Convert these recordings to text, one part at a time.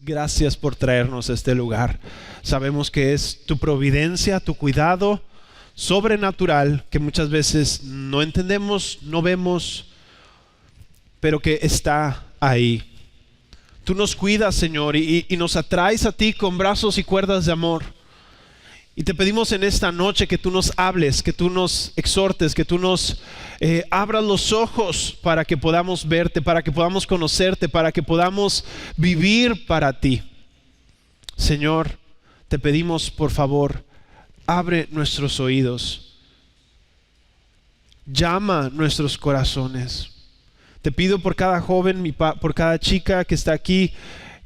Gracias por traernos a este lugar. Sabemos que es tu providencia, tu cuidado sobrenatural que muchas veces no entendemos, no vemos, pero que está ahí. Tú nos cuidas, Señor, y nos atraes a ti con brazos y cuerdas de amor. Y te pedimos en esta noche que tú nos hables, que tú nos exhortes, que tú nos abras los ojos para que podamos verte, para que podamos conocerte, para que podamos vivir para ti. Señor, te pedimos, por favor, abre nuestros oídos, llama nuestros corazones. Te pido por cada joven, por cada chica que está aquí,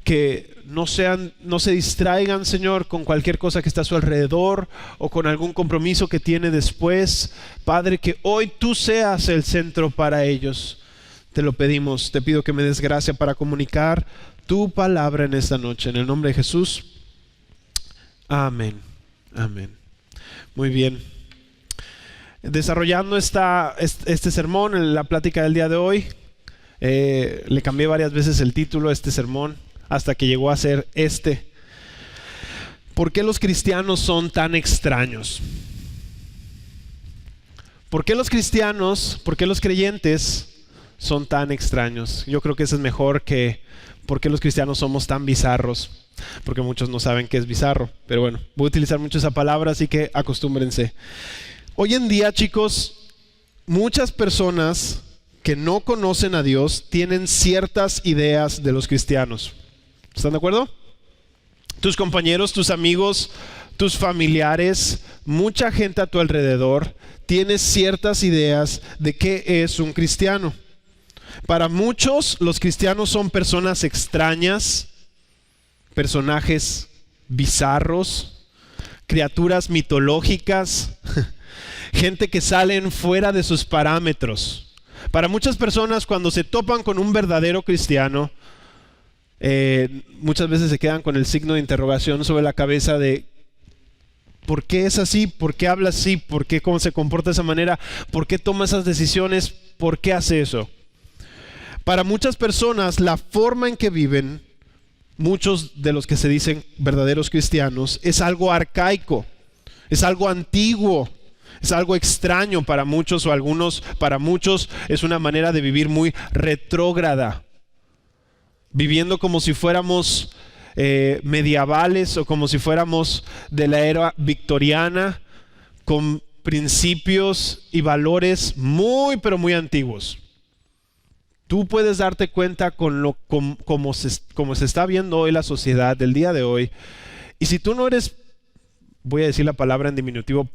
que no se distraigan, Señor, con cualquier cosa que está a su alrededor o con algún compromiso que tiene después. Padre, que hoy tú seas el centro para ellos. Te lo pedimos. Te pido que me des gracia para comunicar tu palabra en esta noche. En el nombre de Jesús. Amén. Amén. Muy bien. Desarrollando este sermón, en la plática del día de hoy, le cambié varias veces el título a este sermón hasta que llegó a ser ¿Por qué los cristianos son tan extraños? ¿Por qué los creyentes son tan extraños? Yo creo que eso es mejor que ¿por qué los cristianos somos tan bizarros? Porque muchos no saben qué es bizarro. Pero bueno, voy a utilizar mucho esa palabra, así que acostúmbrense. Hoy en día, chicos, muchas personas que no conocen a Dios tienen ciertas ideas de los cristianos. ¿Están de acuerdo? Tus compañeros, tus amigos, tus familiares, mucha gente a tu alrededor tiene ciertas ideas de qué es un cristiano. Para muchos, los cristianos son personas extrañas, personajes bizarros, criaturas mitológicas, gente que salen fuera de sus parámetros. Para muchas personas, cuando se topan con un verdadero cristiano, muchas veces se quedan con el signo de interrogación sobre la cabeza de ¿por qué es así? ¿Por qué habla así? ¿Por qué cómo se comporta de esa manera? ¿Por qué toma esas decisiones? ¿Por qué hace eso? Para muchas personas, la forma en que viven, muchos de los que se dicen verdaderos cristianos, es algo arcaico, es algo antiguo. Es algo extraño para muchos o algunos, para muchos es una manera de vivir muy retrógrada. Viviendo como si fuéramos medievales o como si fuéramos de la era victoriana, con principios y valores muy pero muy antiguos. Tú puedes darte cuenta como se está viendo hoy la sociedad del día de hoy. Y si tú no eres, voy a decir la palabra en diminutivo,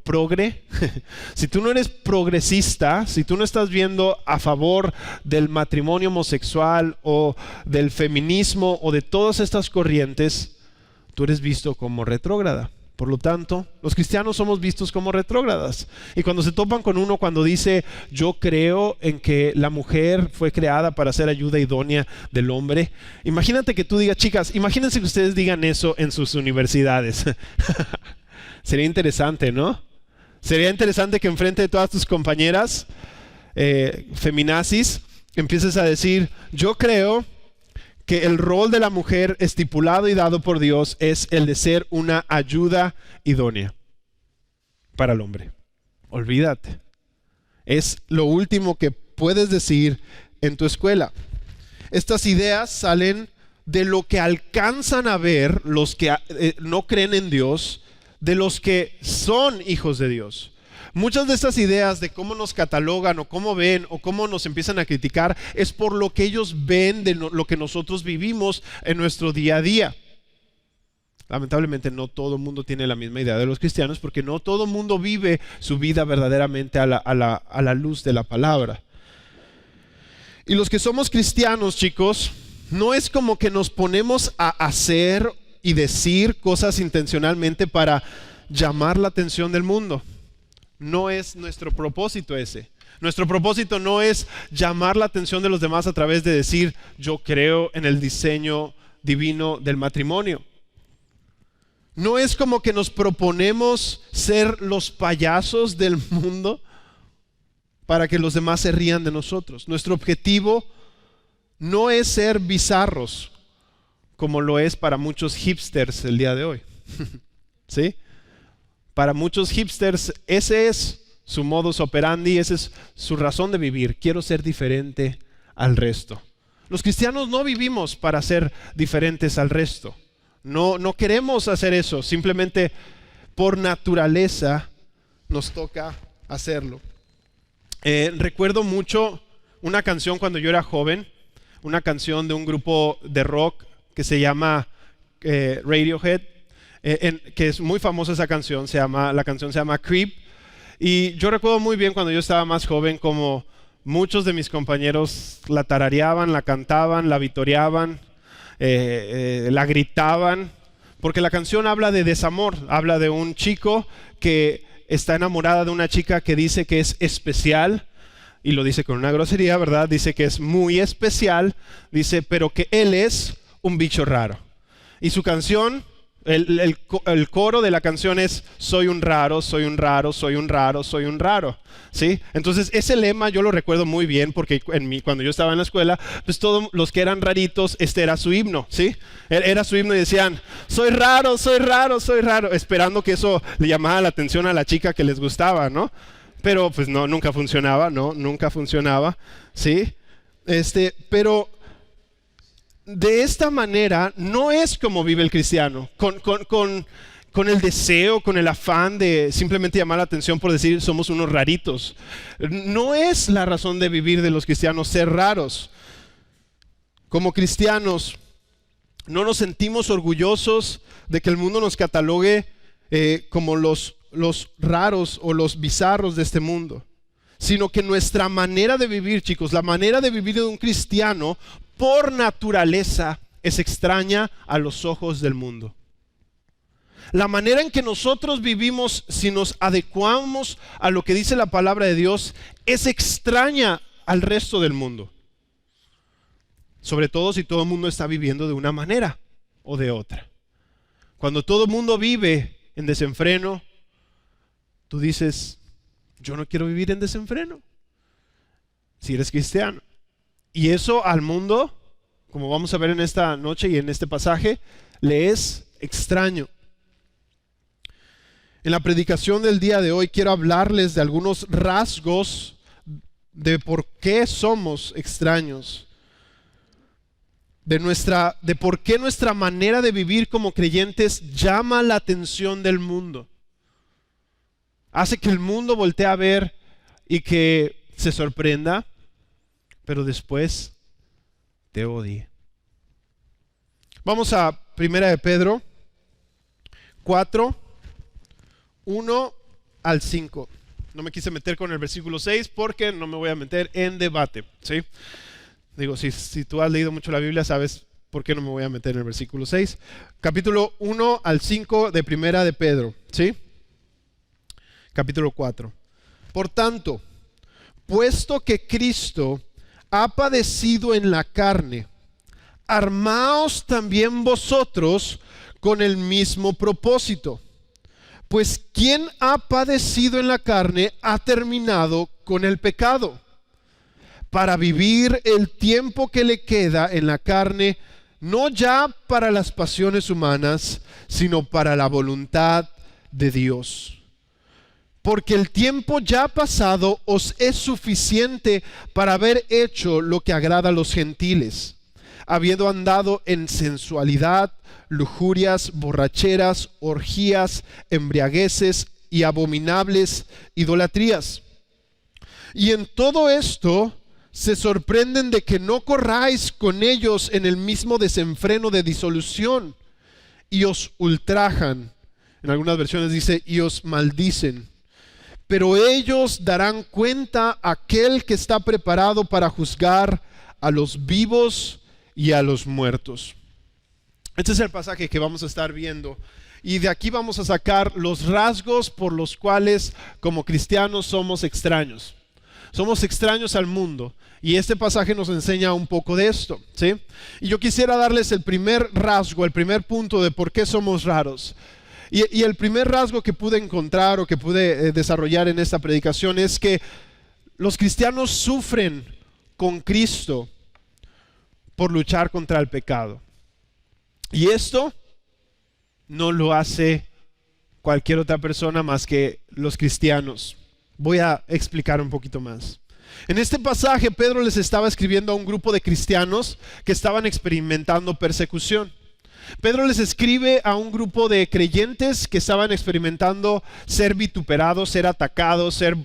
si tú no eres progresista, si tú no estás viendo a favor del matrimonio homosexual o del feminismo o de todas estas corrientes, tú eres visto como retrógrada. Por lo tanto, los cristianos somos vistos como retrógradas. Y cuando se topan con uno, cuando dice, yo creo en que la mujer fue creada para ser ayuda idónea del hombre, imagínate que tú digas, chicas, imagínense que ustedes digan eso en sus universidades. Sería interesante, ¿no? Sería interesante que enfrente de todas tus compañeras feminazis empieces a decir, yo creo que el rol de la mujer estipulado y dado por Dios es el de ser una ayuda idónea para el hombre. Olvídate. Es lo último que puedes decir en tu escuela. Estas ideas salen de lo que alcanzan a ver los que no creen en Dios, de los que son hijos de Dios. Muchas de estas ideas de cómo nos catalogan o cómo ven o cómo nos empiezan a criticar es por lo que ellos ven de lo que nosotros vivimos en nuestro día a día. Lamentablemente no todo el mundo tiene la misma idea de los cristianos porque no todo el mundo vive su vida verdaderamente a la luz de la palabra. Y los que somos cristianos, chicos, no es como que nos ponemos a hacer y decir cosas intencionalmente para llamar la atención del mundo. No es nuestro propósito ese. Nuestro propósito no es llamar la atención de los demás a través de decir yo creo en el diseño divino del matrimonio. No es como que nos proponemos ser los payasos del mundo para que los demás se rían de nosotros. Nuestro objetivo no es ser bizarros como lo es para muchos hipsters el día de hoy. ¿Sí? Para muchos hipsters ese es su modus operandi, esa es su razón de vivir. Quiero ser diferente al resto. Los cristianos no vivimos para ser diferentes al resto. No queremos hacer eso, simplemente por naturaleza nos toca hacerlo. Recuerdo mucho una canción cuando yo era joven, una canción de un grupo de rock que se llama Radiohead, que es muy famosa esa canción, la canción se llama Creep. Y yo recuerdo muy bien cuando yo estaba más joven como muchos de mis compañeros la tarareaban, la cantaban, la vitoreaban, la gritaban, porque la canción habla de desamor, habla de un chico que está enamorada de una chica que dice que es especial, y lo dice con una grosería, ¿verdad? Dice que es muy especial, dice, pero que él es un bicho raro. Y su canción, el coro de la canción es: soy un raro, soy un raro, soy un raro, soy un raro. ¿Sí? Entonces ese lema yo lo recuerdo muy bien porque cuando yo estaba en la escuela, pues todos los que eran raritos, este era su himno, ¿sí? Era su himno y decían: soy raro, soy raro, soy raro, esperando que eso le llamara la atención a la chica que les gustaba, ¿no? Pero pues no, nunca funcionaba, ¿no? Nunca funcionaba, ¿sí? Pero de esta manera no es como vive el cristiano, con el deseo, con el afán de simplemente llamar la atención por decir somos unos raritos. No es la razón de vivir de los cristianos ser raros. Como cristianos no nos sentimos orgullosos de que el mundo nos catalogue como los raros o los bizarros de este mundo, sino que nuestra manera de vivir, chicos, la manera de vivir de un cristiano por naturaleza es extraña a los ojos del mundo. La manera en que nosotros vivimos, si nos adecuamos a lo que dice la palabra de Dios, es extraña al resto del mundo. Sobre todo si todo el mundo está viviendo de una manera o de otra. Cuando todo el mundo vive en desenfreno, tú dices: yo no quiero vivir en desenfreno. Si eres cristiano. Y eso al mundo, como vamos a ver en esta noche y en este pasaje, le es extraño. En la predicación del día de hoy quiero hablarles de algunos rasgos de por qué somos extraños, de por qué nuestra manera de vivir como creyentes llama la atención del mundo. Hace que el mundo voltee a ver y que se sorprenda, pero después te odie. Vamos a 1 de Pedro 4, 1 al 5. No me quise meter con el versículo 6 porque no me voy a meter en debate, ¿sí? Digo, si tú has leído mucho la Biblia, sabes por qué no me voy a meter en el versículo 6. Capítulo 1 al 5 de 1 de Pedro, ¿sí? Capítulo 4. Por tanto, puesto que Cristo ha padecido en la carne, armaos también vosotros con el mismo propósito. Pues quien ha padecido en la carne ha terminado con el pecado, para vivir el tiempo que le queda en la carne, no ya para las pasiones humanas, sino para la voluntad de Dios. Porque el tiempo ya pasado os es suficiente para haber hecho lo que agrada a los gentiles, habiendo andado en sensualidad, lujurias, borracheras, orgías, embriagueces y abominables idolatrías. Y en todo esto se sorprenden de que no corráis con ellos en el mismo desenfreno de disolución, y os ultrajan. En algunas versiones dice: y os maldicen. Pero ellos darán cuenta a aquel que está preparado para juzgar a los vivos y a los muertos. Este es el pasaje que vamos a estar viendo. Y de aquí vamos a sacar los rasgos por los cuales como cristianos somos extraños. Somos extraños al mundo. Y este pasaje nos enseña un poco de esto, ¿sí? Y yo quisiera darles el primer rasgo, el primer punto de por qué somos raros. Y el primer rasgo que pude encontrar o que pude desarrollar en esta predicación es que los cristianos sufren con Cristo por luchar contra el pecado. Y esto no lo hace cualquier otra persona más que los cristianos. Voy a explicar un poquito más. En este pasaje, Pedro les estaba escribiendo a un grupo de cristianos que estaban experimentando persecución. Pedro les escribe a un grupo de creyentes que estaban experimentando ser vituperados, ser atacados, ser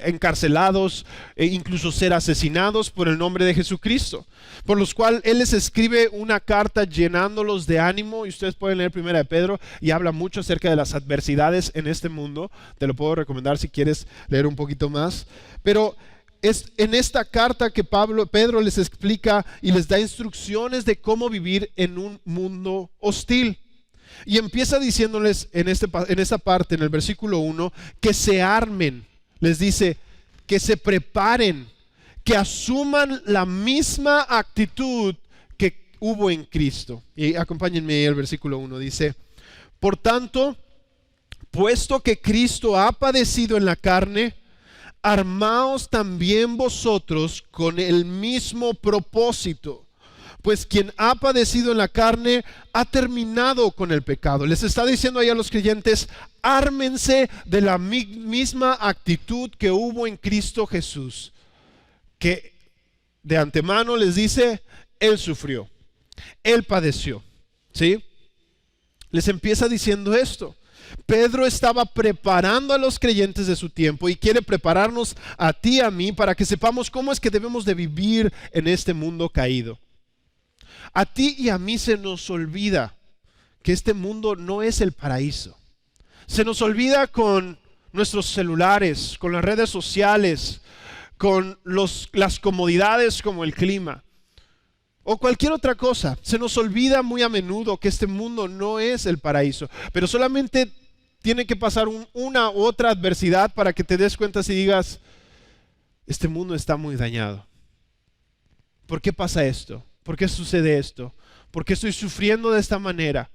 encarcelados, incluso ser asesinados por el nombre de Jesucristo. Por los cuales él les escribe una carta llenándolos de ánimo, y ustedes pueden leer Primera de Pedro, y habla mucho acerca de las adversidades en este mundo. Te lo puedo recomendar si quieres leer un poquito más. Pero es en esta carta que Pedro les explica y les da instrucciones de cómo vivir en un mundo hostil. Y empieza diciéndoles en esta parte, en el versículo 1, que se armen. Les dice que se preparen, que asuman la misma actitud que hubo en Cristo. Y acompáñenme ahí al versículo 1. Dice: por tanto, puesto que Cristo ha padecido en la carne, armaos también vosotros con el mismo propósito, pues quien ha padecido en la carne ha terminado con el pecado. Les está diciendo ahí a los creyentes: ármense de la misma actitud que hubo en Cristo Jesús, que de antemano les dice, Él sufrió, Él padeció, ¿sí? Les empieza diciendo esto. Pedro estaba preparando a los creyentes de su tiempo y quiere prepararnos a ti y a mí para que sepamos cómo es que debemos de vivir en este mundo caído. A ti y a mí se nos olvida que este mundo no es el paraíso. Se nos olvida con nuestros celulares, con las redes sociales, con las comodidades como el clima o cualquier otra cosa. Se nos olvida muy a menudo que este mundo no es el paraíso, pero solamente tiene que pasar una u otra adversidad para que te des cuenta y digas: este mundo está muy dañado. ¿Por qué pasa esto? ¿Por qué sucede esto? ¿Por qué estoy sufriendo de esta manera?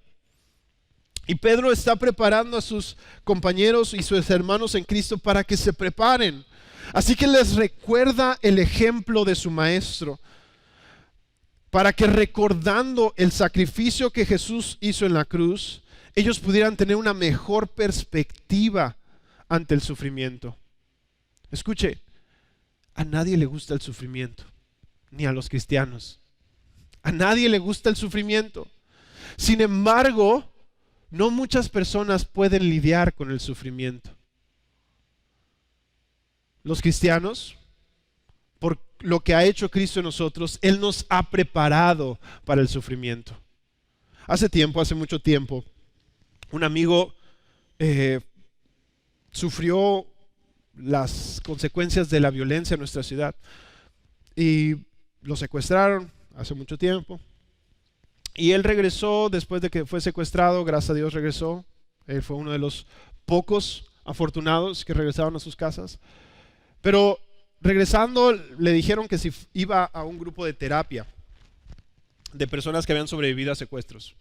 Y Pedro está preparando a sus compañeros y sus hermanos en Cristo para que se preparen. Así que les recuerda el ejemplo de su maestro, para que, recordando el sacrificio que Jesús hizo en la cruz, ellos pudieran tener una mejor perspectiva ante el sufrimiento. Escuche, a nadie le gusta el sufrimiento, ni a los cristianos. A nadie le gusta el sufrimiento. Sin embargo, no muchas personas pueden lidiar con el sufrimiento. Los cristianos, por lo que ha hecho Cristo en nosotros, Él nos ha preparado para el sufrimiento. Hace mucho tiempo, un amigo sufrió las consecuencias de la violencia en nuestra ciudad y lo secuestraron hace mucho tiempo. Y él regresó después de que fue secuestrado. Gracias a Dios regresó. Él fue uno de los pocos afortunados que regresaron a sus casas. Pero regresando, le dijeron que si iba a un grupo de terapia de personas que habían sobrevivido a secuestros.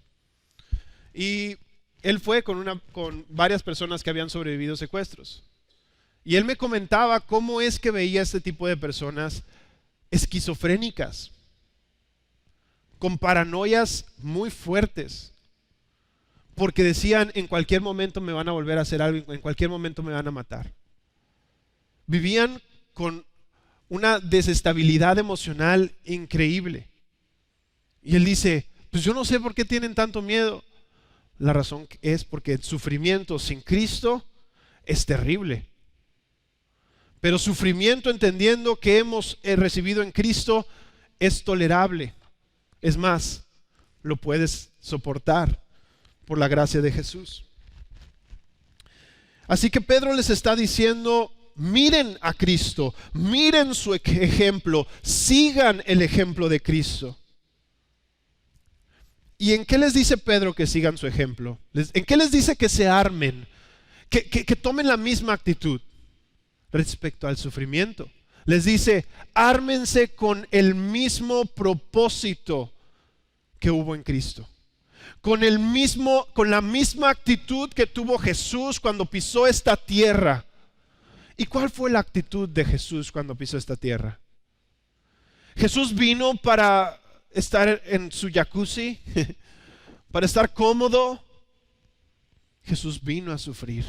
Y él fue con varias personas que habían sobrevivido a secuestros. Y él me comentaba cómo es que veía este tipo de personas esquizofrénicas, con paranoias muy fuertes, porque decían: en cualquier momento me van a volver a hacer algo, en cualquier momento me van a matar. Vivían con una desestabilidad emocional increíble. Y él dice: pues yo no sé por qué tienen tanto miedo. La razón es porque el sufrimiento sin Cristo es terrible. Pero sufrimiento entendiendo que hemos recibido en Cristo es tolerable. Es más, lo puedes soportar por la gracia de Jesús. Así que Pedro les está diciendo: miren a Cristo, miren su ejemplo, sigan el ejemplo de Cristo. ¿Y en qué les dice Pedro que sigan su ejemplo? ¿En qué les dice que se armen? Que tomen la misma actitud respecto al sufrimiento. Les dice: ármense con el mismo propósito que hubo en Cristo. Con la misma actitud que tuvo Jesús cuando pisó esta tierra. ¿Y cuál fue la actitud de Jesús cuando pisó esta tierra? Jesús vino para estar en su jacuzzi para estar cómodo. Jesús vino a sufrir.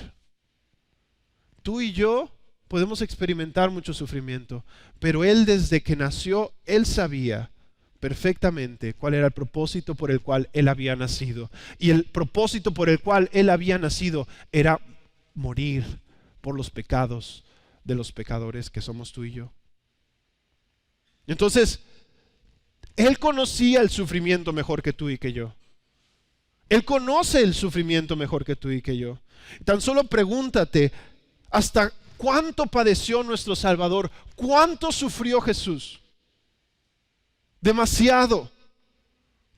Tú y yo podemos experimentar mucho sufrimiento, pero Él desde que nació, Él sabía perfectamente cuál era el propósito por el cual Él había nacido. Y el propósito por el cual Él había nacido era morir por los pecados de los pecadores que somos tú y yo. Entonces, Él conocía el sufrimiento mejor que tú y que yo. Él conoce el sufrimiento mejor que tú y que yo. Tan solo pregúntate, ¿hasta cuánto padeció nuestro Salvador? ¿Cuánto sufrió Jesús? Demasiado.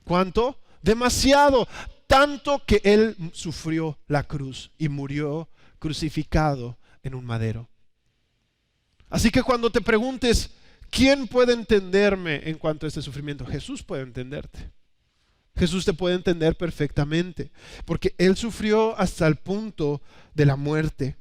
¿Cuánto? Demasiado. Tanto que Él sufrió la cruz y murió crucificado en un madero. Así que cuando te preguntes, ¿quién puede entenderme en cuanto a este sufrimiento? Jesús puede entenderte. Jesús te puede entender perfectamente, porque Él sufrió hasta el punto de la muerte.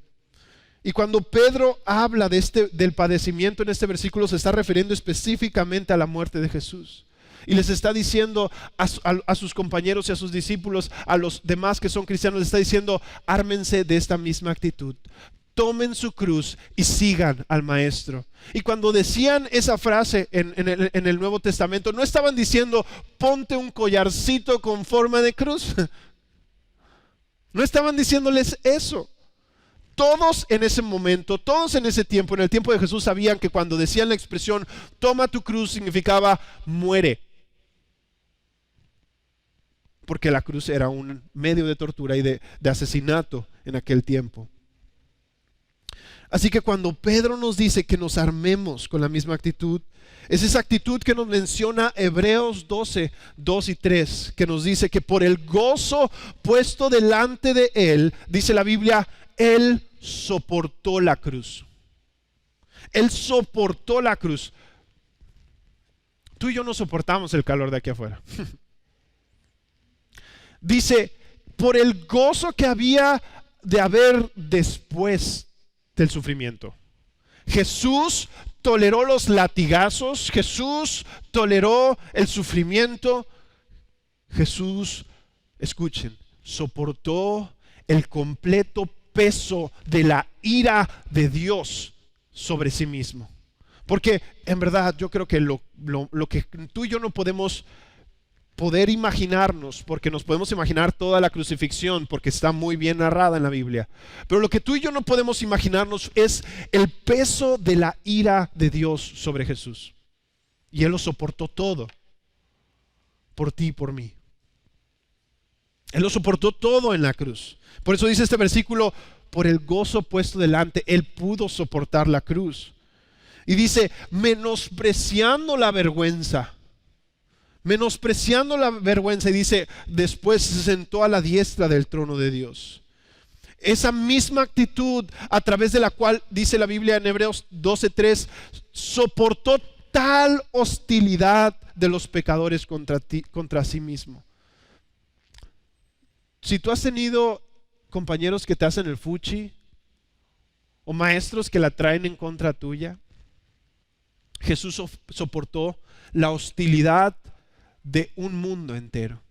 Y cuando Pedro habla del padecimiento en este versículo, se está refiriendo específicamente a la muerte de Jesús. Y les está diciendo a sus compañeros y a sus discípulos, a los demás que son cristianos, les está diciendo, ármense de esta misma actitud. Tomen su cruz y sigan al Maestro. Y cuando decían esa frase en el Nuevo Testamento, no estaban diciendo, ponte un collarcito con forma de cruz. No estaban diciéndoles eso. Todos en ese momento, todos en ese tiempo, en el tiempo de Jesús, sabían que cuando decían la expresión, toma tu cruz, significaba muere. Porque la cruz era un medio de tortura y de asesinato en aquel tiempo. Así que cuando Pedro nos dice que nos armemos con la misma actitud, es esa actitud que nos menciona Hebreos 12, 2 y 3, que nos dice que por el gozo puesto delante de Él, dice la Biblia, Él soportó la cruz. Él soportó la cruz. Tú y yo no soportamos el calor de aquí afuera. Dice, por el gozo que había de haber después del sufrimiento. Jesús toleró los latigazos, Jesús toleró el sufrimiento. Jesús, escuchen, soportó el completo peso de la ira de Dios sobre sí mismo. Porque en verdad yo creo que lo que tú y yo no podemos poder imaginarnos, porque nos podemos imaginar toda la crucifixión, porque está muy bien narrada en la Biblia, pero lo que tú y yo no podemos imaginarnos es el peso de la ira de Dios sobre Jesús. Y Él lo soportó todo, por ti y por mí. Él lo soportó todo en la cruz. Por eso dice este versículo, por el gozo puesto delante, Él pudo soportar la cruz. Y dice, menospreciando la vergüenza, y dice, después se sentó a la diestra del trono de Dios. Esa misma actitud a través de la cual, dice la Biblia en Hebreos 12:3, soportó tal hostilidad de los pecadores contra sí mismo. Si tú has tenido compañeros que te hacen el fuchi o maestros que la traen en contra tuya, Jesús soportó la hostilidad de un mundo entero.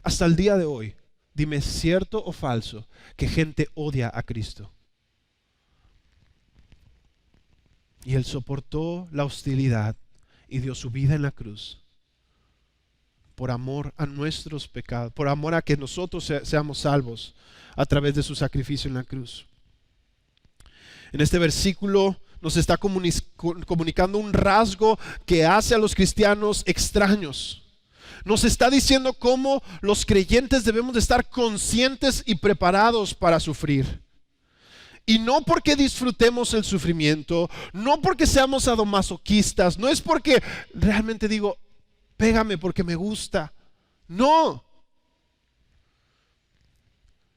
Hasta el día de hoy, dime cierto o falso que gente odia a Cristo. Y Él soportó la hostilidad y dio su vida en la cruz por amor a nuestros pecados, por amor a que nosotros seamos salvos a través de su sacrificio en la cruz. En este versículo nos está comunicando un rasgo que hace a los cristianos extraños. Nos está diciendo cómo los creyentes debemos de estar conscientes y preparados para sufrir. Y no porque disfrutemos el sufrimiento, no porque seamos sadomasoquistas, no es porque realmente digo, pégame porque me gusta. No.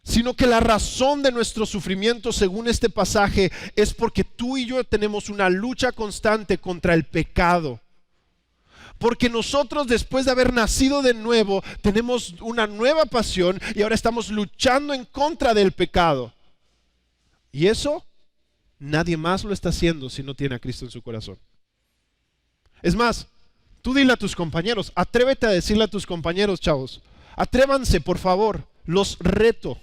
Sino que la razón de nuestro sufrimiento, según este pasaje, es porque tú y yo tenemos una lucha constante contra el pecado. Porque nosotros, después de haber nacido de nuevo, tenemos una nueva pasión y ahora estamos luchando en contra del pecado. Y eso nadie más lo está haciendo si no tiene a Cristo en su corazón. Es más, Tú dile a tus compañeros, atrévete a decirle a tus compañeros, chavos. Atrévanse, por favor, los reto.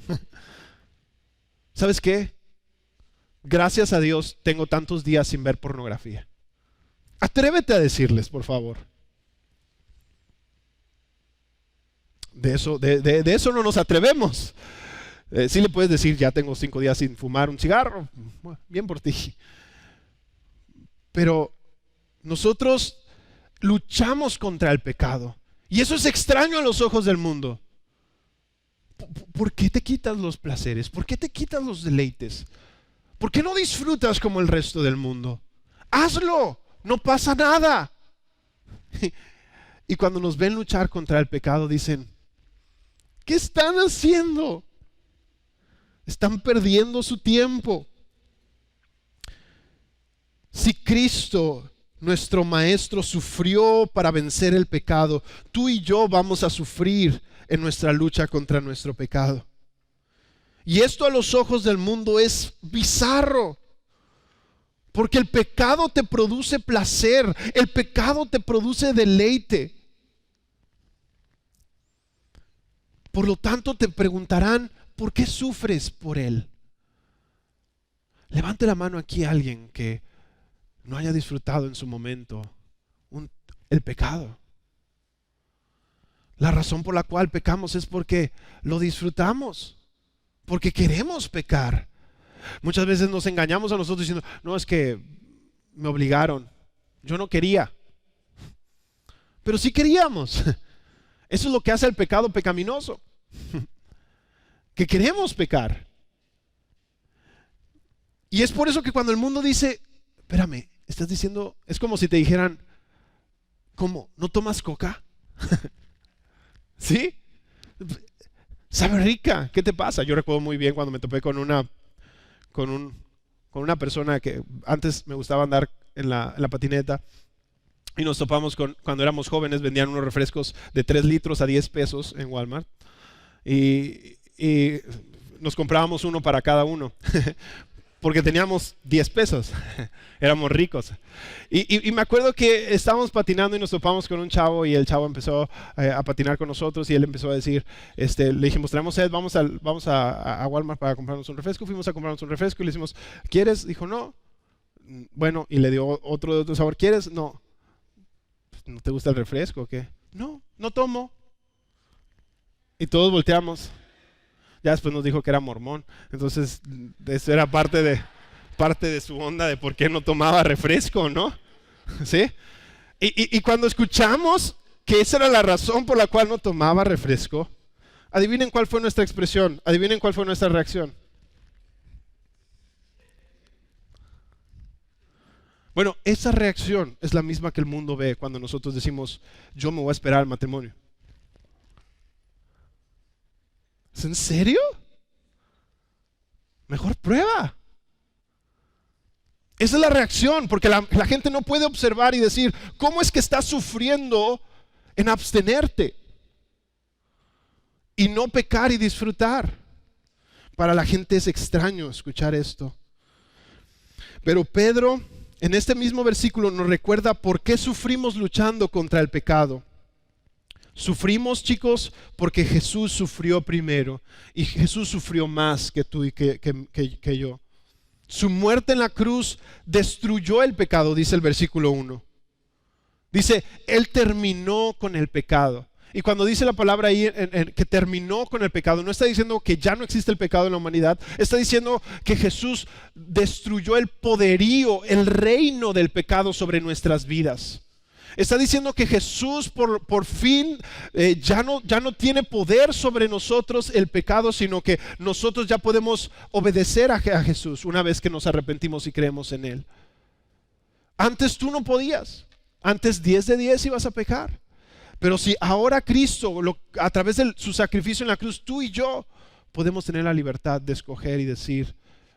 ¿Sabes qué? Gracias a Dios tengo tantos días sin ver pornografía. Atrévete a decirles, por favor. De eso no nos atrevemos. Sí le puedes decir, ya tengo 5 días sin fumar un cigarro. Bueno, bien por ti. Pero nosotros luchamos contra el pecado. Y eso es extraño a los ojos del mundo. ¿Por qué te quitas los placeres? ¿Por qué te quitas los deleites? ¿Por qué no disfrutas como el resto del mundo? Hazlo, no pasa nada. Y cuando nos ven luchar contra el pecado dicen, ¿qué están haciendo? Están perdiendo su tiempo. Si Cristo, nuestro Maestro, sufrió para vencer el pecado, tú y yo vamos a sufrir en nuestra lucha contra nuestro pecado. Y esto a los ojos del mundo es bizarro, porque el pecado te produce placer, el pecado te produce deleite. Por lo tanto te preguntarán, ¿por qué sufres por él? Levante la mano aquí a alguien que no haya disfrutado en su momento el pecado. La razón por la cual pecamos es porque lo disfrutamos, porque queremos pecar. Muchas veces nos engañamos a nosotros diciendo, no, es que me obligaron, yo no quería. Pero sí queríamos. Eso es lo que hace el pecado pecaminoso, que queremos pecar. Y es por eso que cuando el mundo dice, espérame, estás diciendo, es como si te dijeran, ¿cómo? ¿No tomas coca? ¿Sí? Sabe rica, ¿qué te pasa? Yo recuerdo muy bien cuando me topé con una persona que antes me gustaba andar en la patineta, y nos topamos cuando éramos jóvenes, vendían unos refrescos de 3 litros a 10 pesos en Walmart, y nos comprábamos uno para cada uno. Porque teníamos 10 pesos, éramos ricos. Y me acuerdo que estábamos patinando y nos topamos con un chavo, y el chavo empezó a patinar con nosotros, y él empezó a decir, le dijimos, tenemos sed, vamos a Walmart para comprarnos un refresco. Fuimos a comprarnos un refresco y le decimos, ¿quieres? Dijo, no. Bueno, y le dio otro de otro sabor, ¿quieres? No. ¿No te gusta el refresco o qué? No, no tomo. Y todos volteamos. Ya después nos dijo que era mormón. Entonces, eso era parte de su onda de por qué no tomaba refresco, ¿no? ¿Sí? Y cuando escuchamos que esa era la razón por la cual no tomaba refresco, adivinen cuál fue nuestra expresión, adivinen cuál fue nuestra reacción. Bueno, esa reacción es la misma que el mundo ve cuando nosotros decimos, yo me voy a esperar al matrimonio. ¿Es en serio? Mejor prueba. Esa es la reacción, porque la gente no puede observar y decir, ¿cómo es que estás sufriendo en abstenerte y no pecar y disfrutar? Para la gente es extraño escuchar esto. Pero Pedro, en este mismo versículo, nos recuerda por qué sufrimos luchando contra el pecado. Sufrimos, chicos, porque Jesús sufrió primero, y Jesús sufrió más que tú y que yo. Su muerte en la cruz destruyó el pecado, dice el versículo 1. Dice, Él terminó con el pecado. Y cuando dice la palabra ahí que terminó con el pecado, no está diciendo que ya no existe el pecado en la humanidad, está diciendo que Jesús destruyó el poderío, el reino del pecado sobre nuestras vidas. Está diciendo que Jesús por fin ya no tiene poder sobre nosotros el pecado, sino que nosotros ya podemos obedecer a Jesús una vez que nos arrepentimos y creemos en Él. Antes tú no podías, antes 10 de 10 ibas a pecar. Pero si ahora Cristo, a través de su sacrificio en la cruz, tú y yo podemos tener la libertad de escoger y decir,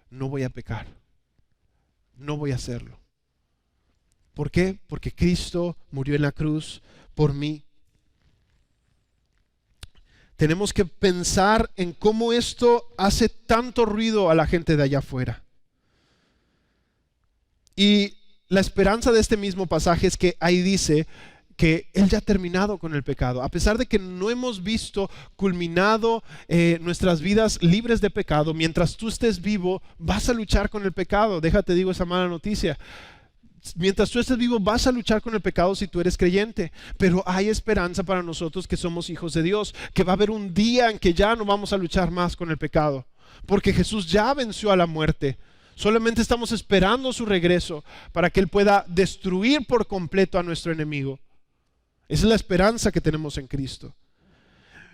no voy a pecar, no voy a hacerlo. ¿Por qué? Porque Cristo murió en la cruz por mí. Tenemos que pensar en cómo esto hace tanto ruido a la gente de allá afuera. Y la esperanza de este mismo pasaje es que ahí dice que Él ya ha terminado con el pecado. A pesar de que no hemos visto culminado nuestras vidas libres de pecado, mientras tú estés vivo, vas a luchar con el pecado. Déjate digo esa mala noticia. Mientras tú estés vivo, vas a luchar con el pecado si tú eres creyente. Pero hay esperanza para nosotros que somos hijos de Dios, que va a haber un día en que ya no vamos a luchar más con el pecado, porque Jesús ya venció a la muerte. Solamente estamos esperando su regreso para que Él pueda destruir por completo a nuestro enemigo. Esa es la esperanza que tenemos en Cristo.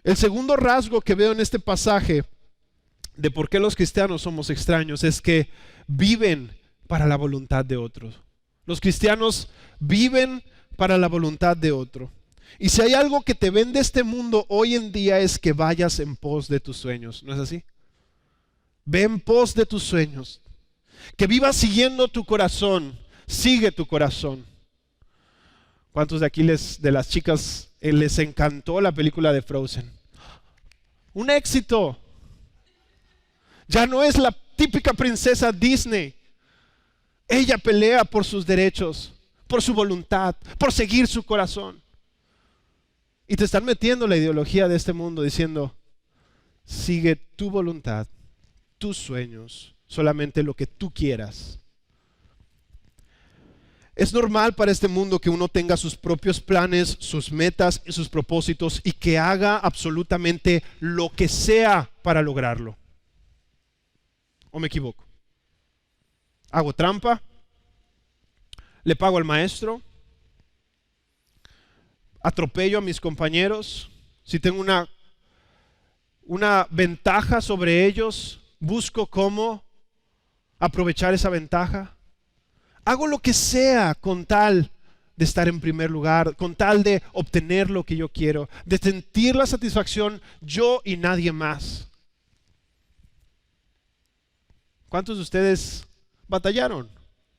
El segundo rasgo que veo en este pasaje de por qué los cristianos somos extraños es que viven para la voluntad de otros. Los cristianos viven para la voluntad de otro. Y si hay algo que te vende este mundo hoy en día es que vayas en pos de tus sueños. ¿No es así? Ve en pos de tus sueños. Que vivas siguiendo tu corazón. Sigue tu corazón. ¿Cuántos de aquí de las chicas les encantó la película de Frozen? Un éxito. Ya no es la típica princesa Disney. Ella pelea por sus derechos, por su voluntad, por seguir su corazón. Y te están metiendo la ideología de este mundo diciendo, sigue tu voluntad, tus sueños, solamente lo que tú quieras. Es normal para este mundo que uno tenga sus propios planes, sus metas y sus propósitos y que haga absolutamente lo que sea para lograrlo. ¿O me equivoco? Hago trampa, le pago al maestro, atropello a mis compañeros, si tengo una ventaja sobre ellos, busco cómo aprovechar esa ventaja. Hago lo que sea con tal de estar en primer lugar, con tal de obtener lo que yo quiero, de sentir la satisfacción yo y nadie más. ¿Cuántos de ustedes batallaron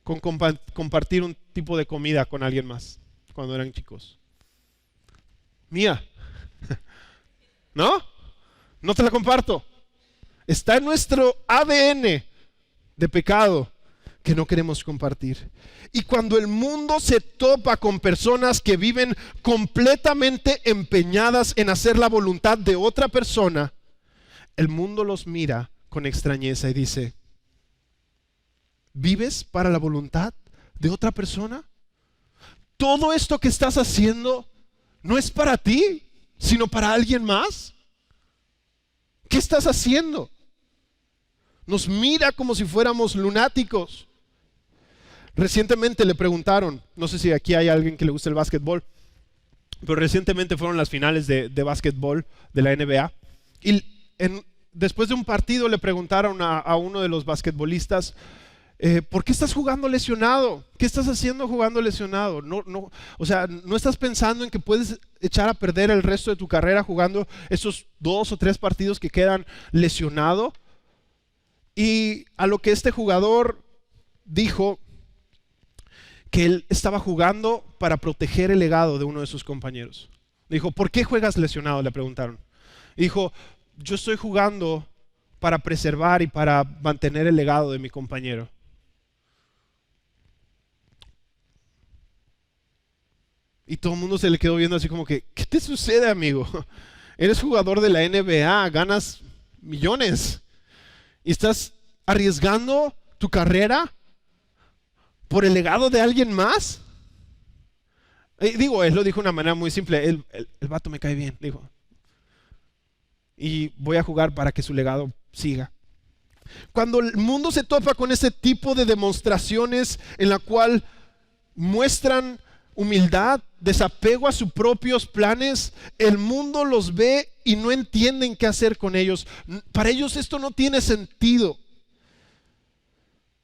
con compartir un tipo de comida con alguien más cuando eran chicos? Mía. ¿No? No te la comparto. Está en nuestro ADN de pecado que no queremos compartir. Y cuando el mundo se topa con personas que viven completamente empeñadas en hacer la voluntad de otra persona, el mundo los mira con extrañeza y dice, ¿vives para la voluntad de otra persona? ¿Todo esto que estás haciendo no es para ti, sino para alguien más? ¿Qué estás haciendo? Nos mira como si fuéramos lunáticos. Recientemente le preguntaron, no sé si aquí hay alguien que le gusta el básquetbol, pero recientemente fueron las finales de básquetbol de la NBA y después de un partido le preguntaron a uno de los basquetbolistas, ¿por qué estás jugando lesionado? ¿Qué estás haciendo jugando lesionado? O sea, ¿no estás pensando en que puedes echar a perder el resto de tu carrera jugando esos 2 o 3 partidos que quedan lesionado? Y a lo que este jugador dijo que él estaba jugando para proteger el legado de uno de sus compañeros. Dijo, ¿por qué juegas lesionado?, le preguntaron. Y dijo, yo estoy jugando para preservar y para mantener el legado de mi compañero. Y todo el mundo se le quedó viendo así como que, ¿qué te sucede, amigo? Eres jugador de la NBA, ganas millones y estás arriesgando tu carrera por el legado de alguien más. Digo, él lo dijo de una manera muy simple. El vato me cae bien, dijo. Y voy a jugar para que su legado siga. Cuando el mundo se topa con ese tipo de demostraciones en la cual muestran humildad, desapego a sus propios planes, el mundo los ve y no entienden qué hacer con ellos. Para ellos esto no tiene sentido.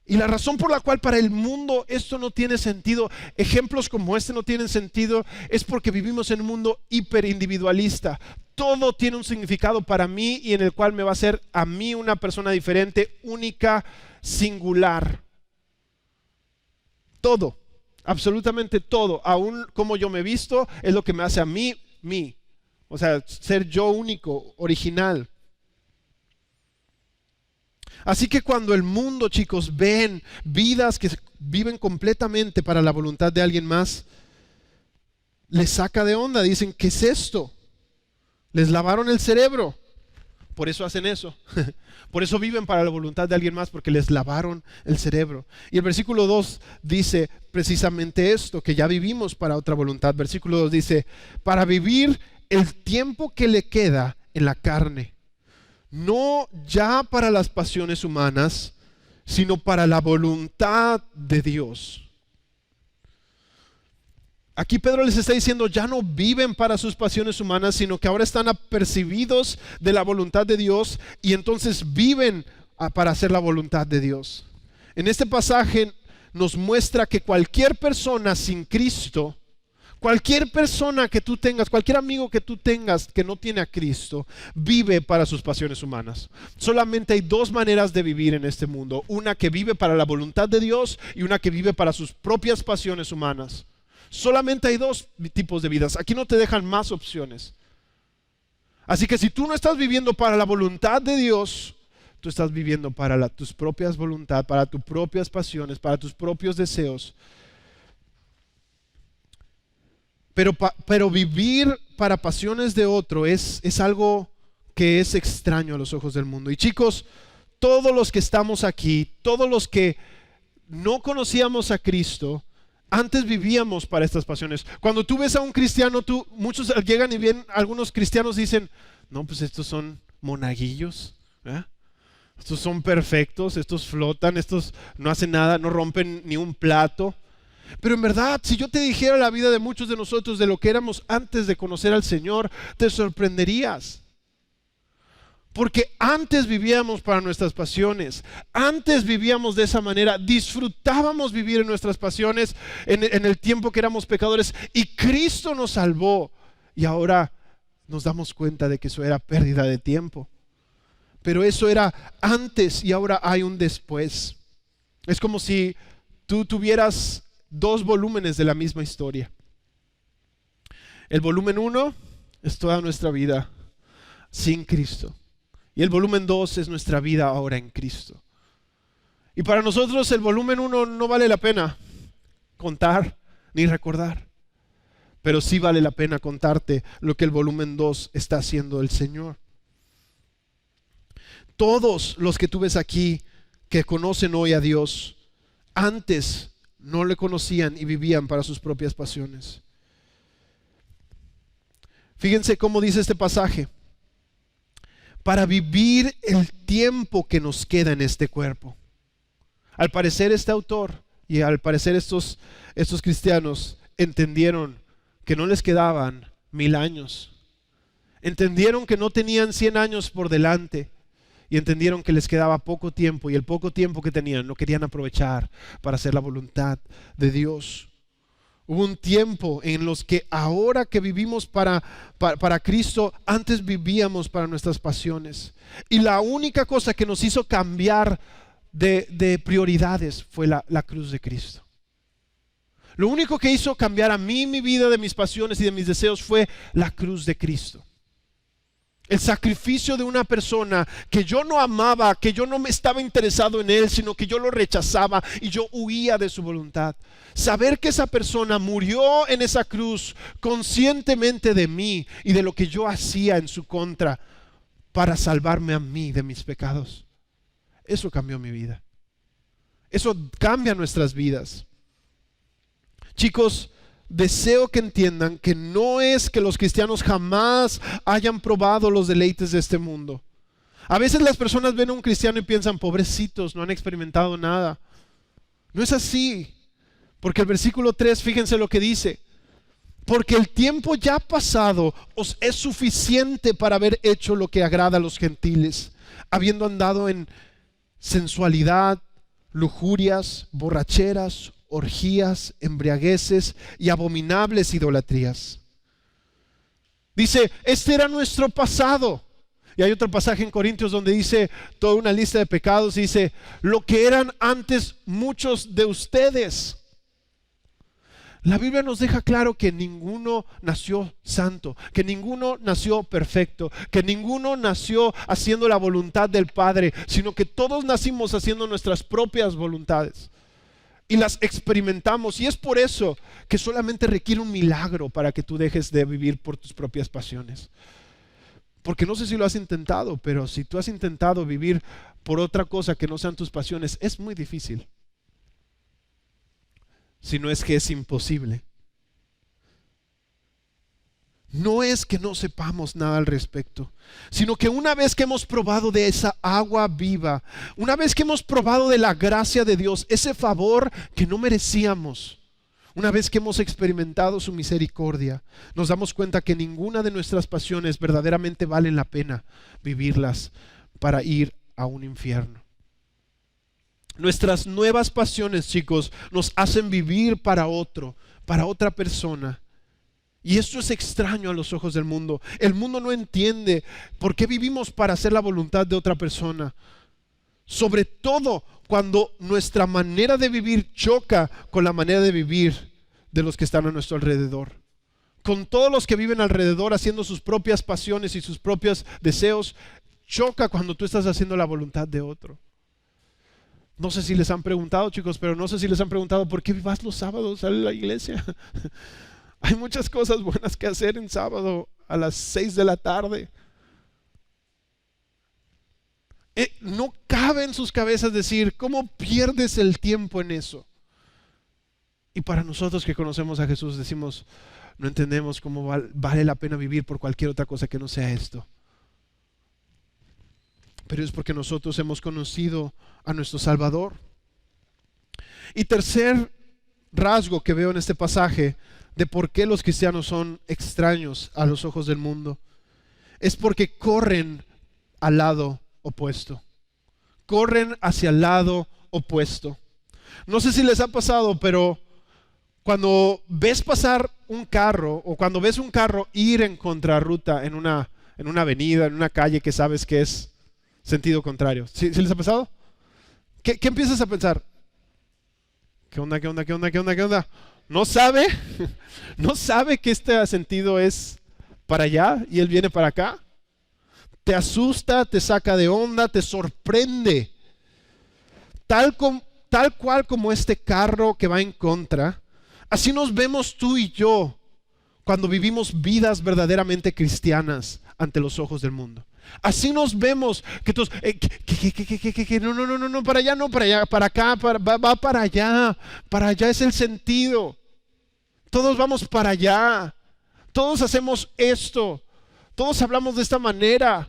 Y la razón por la cual para el mundo esto no tiene sentido, ejemplos como este no tienen sentido, es porque vivimos en un mundo hiperindividualista. Todo tiene un significado para mí y en el cual me va a hacer a mí una persona diferente, única, singular. Todo, absolutamente todo, aún como yo me visto, es lo que me hace a mí. O sea, ser yo único, original. Así que cuando el mundo, chicos, ven vidas que viven completamente para la voluntad de alguien más, les saca de onda. Dicen, ¿qué es esto? Les lavaron el cerebro. Por eso hacen eso. Por eso viven para la voluntad de alguien más, porque les lavaron el cerebro. Y el versículo 2 dice precisamente esto, que ya vivimos para otra voluntad. Versículo 2 dice, para vivir el tiempo que le queda en la carne, no ya para las pasiones humanas, sino para la voluntad de Dios. Aquí Pedro les está diciendo, ya no viven para sus pasiones humanas, sino que ahora están apercibidos de la voluntad de Dios y entonces viven para hacer la voluntad de Dios. En este pasaje nos muestra que cualquier persona sin Cristo, cualquier persona que tú tengas, cualquier amigo que tú tengas que no tiene a Cristo, vive para sus pasiones humanas. Solamente hay dos maneras de vivir en este mundo. Una que vive para la voluntad de Dios y una que vive para sus propias pasiones humanas. Solamente hay dos tipos de vidas. Aquí no te dejan más opciones. Así que si tú no estás viviendo para la voluntad de Dios, tú estás viviendo para tus propias voluntades, para tus propias pasiones, para tus propios deseos. Pero vivir para pasiones de otro es algo que es extraño a los ojos del mundo. Y chicos, todos los que estamos aquí, todos los que no conocíamos a Cristo, antes vivíamos para estas pasiones. Cuando tú ves a un cristiano, muchos llegan y ven, algunos cristianos dicen, no, pues estos son monaguillos, ¿eh? Estos son perfectos, estos flotan, estos no hacen nada, no rompen ni un plato. Pero en verdad, si yo te dijera la vida de muchos de nosotros, de lo que éramos antes de conocer al Señor, te sorprenderías. Porque antes vivíamos para nuestras pasiones, antes vivíamos de esa manera, disfrutábamos vivir en nuestras pasiones en el tiempo que éramos pecadores y Cristo nos salvó. Y ahora nos damos cuenta de que eso era pérdida de tiempo. Pero eso era antes y ahora hay un después. Es como si tú tuvieras dos volúmenes de la misma historia. El volumen 1 es toda nuestra vida sin Cristo. Y el volumen 2 es nuestra vida ahora en Cristo. Y para nosotros el volumen 1 no vale la pena contar ni recordar. Pero sí vale la pena contarte lo que el volumen 2 está haciendo el Señor. Todos los que tú ves aquí que conocen hoy a Dios, antes no le conocían y vivían para sus propias pasiones. Fíjense cómo dice este pasaje. Para vivir el tiempo que nos queda en este cuerpo. Al parecer este autor y al parecer estos cristianos entendieron que no les quedaban 1000 años. Entendieron que no tenían 100 años por delante y entendieron que les quedaba poco tiempo y el poco tiempo que tenían no querían aprovechar para hacer la voluntad de Dios. Hubo un tiempo en los que ahora que vivimos para Cristo, antes vivíamos para nuestras pasiones. Y la única cosa que nos hizo cambiar de prioridades fue la cruz de Cristo. Lo único que hizo cambiar a mí mi vida de mis pasiones y de mis deseos fue la cruz de Cristo. El sacrificio de una persona que yo no amaba, que yo no me estaba interesado en él, sino que yo lo rechazaba y yo huía de su voluntad. Saber que esa persona murió en esa cruz conscientemente de mí y de lo que yo hacía en su contra para salvarme a mí de mis pecados. Eso cambió mi vida. Eso cambia nuestras vidas. Chicos, deseo que entiendan que no es que los cristianos jamás hayan probado los deleites de este mundo. A veces las personas ven a un cristiano y piensan, pobrecitos, no han experimentado nada. No es así, porque el versículo 3, fíjense lo que dice. Porque el tiempo ya pasado os es suficiente para haber hecho lo que agrada a los gentiles, habiendo andado en sensualidad, lujurias, borracheras, orgías, embriagueces y abominables idolatrías. Dice, este era nuestro pasado. Y hay otro pasaje en Corintios donde dice toda una lista de pecados. Dice, lo que eran antes muchos de ustedes. La Biblia nos deja claro que ninguno nació santo, que ninguno nació perfecto, que ninguno nació haciendo la voluntad del Padre, sino que todos nacimos haciendo nuestras propias voluntades. y las experimentamos, y es por eso que solamente requiere un milagro para que tú dejes de vivir por tus propias pasiones. Porque no sé si lo has intentado, pero si tú has intentado vivir por otra cosa que no sean tus pasiones, es muy difícil. Si no es que es imposible. No es que no sepamos nada al respecto, sino que una vez que hemos probado de esa agua viva, una vez que hemos probado de la gracia de Dios, ese favor que no merecíamos, una vez que hemos experimentado su misericordia, nos damos cuenta que ninguna de nuestras pasiones verdaderamente vale la pena vivirlas para ir a un infierno. Nuestras nuevas pasiones, chicos, nos hacen vivir para otro, para otra persona. Y esto es extraño a los ojos del mundo. El mundo no entiende por qué vivimos para hacer la voluntad de otra persona. Sobre todo cuando nuestra manera de vivir choca con la manera de vivir de los que están a nuestro alrededor. Con todos los que viven alrededor haciendo sus propias pasiones y sus propios deseos, choca cuando tú estás haciendo la voluntad de otro. No sé si les han preguntado, chicos, pero no sé si les han preguntado por qué vas los sábados a la iglesia. Hay muchas cosas buenas que hacer en sábado a las 6 de la tarde. No cabe en sus cabezas decir, ¿cómo pierdes el tiempo en eso? Y para nosotros que conocemos a Jesús decimos, no entendemos cómo vale la pena vivir por cualquier otra cosa que no sea esto. Pero es porque nosotros hemos conocido a nuestro Salvador. Y tercer rasgo que veo en este pasaje de por qué los cristianos son extraños a los ojos del mundo, es porque corren al lado opuesto. Corren hacia el lado opuesto. No sé si les ha pasado, pero cuando ves pasar un carro o cuando ves un carro ir en contrarruta en una avenida, en una calle que sabes que es sentido contrario, ¿sí les ha pasado? ¿Qué empiezas a pensar? ¿Qué onda? ¿No sabe? ¿No sabe que este sentido es para allá y él viene para acá? Te asusta, te saca de onda, te sorprende. Tal cual como este carro que va en contra, así nos vemos tú y yo cuando vivimos vidas verdaderamente cristianas ante los ojos del mundo. Así nos vemos que todos, no, para allá, no, para allá, para acá, va para allá es el sentido. Todos vamos para allá, todos hacemos esto, todos hablamos de esta manera.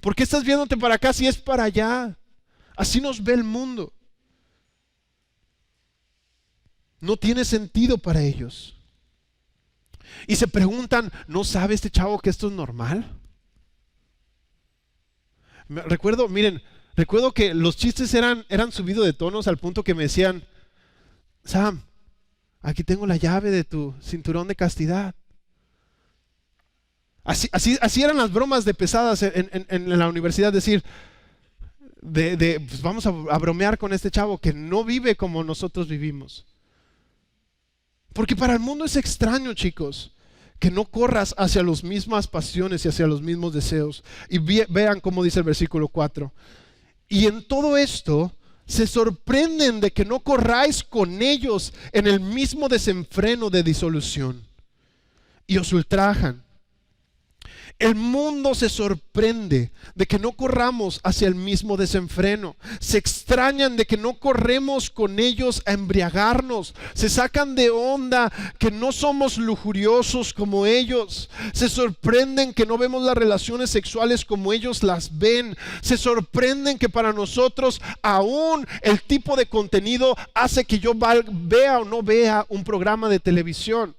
¿Por qué estás viéndote para acá si es para allá? Así nos ve el mundo. No tiene sentido para ellos. Y se preguntan, ¿no sabe este chavo que esto es normal? Recuerdo que los chistes eran subidos de tonos al punto que me decían, Sam, aquí tengo la llave de tu cinturón de castidad. Así eran las bromas de pesadas en la universidad, decir, pues vamos a bromear con este chavo que no vive como nosotros vivimos. Porque para el mundo es extraño, chicos, que no corras hacia las mismas pasiones y hacia los mismos deseos. Y vean cómo dice el versículo 4. Y en todo esto se sorprenden de que no corráis con ellos en el mismo desenfreno de disolución. Y os ultrajan. El mundo se sorprende de que no corramos hacia el mismo desenfreno. Se extrañan de que no corremos con ellos a embriagarnos. Se sacan de onda que no somos lujuriosos como ellos. Se sorprenden que no vemos las relaciones sexuales como ellos las ven. Se sorprenden que para nosotros aún el tipo de contenido hace que yo vea o no vea un programa de televisión.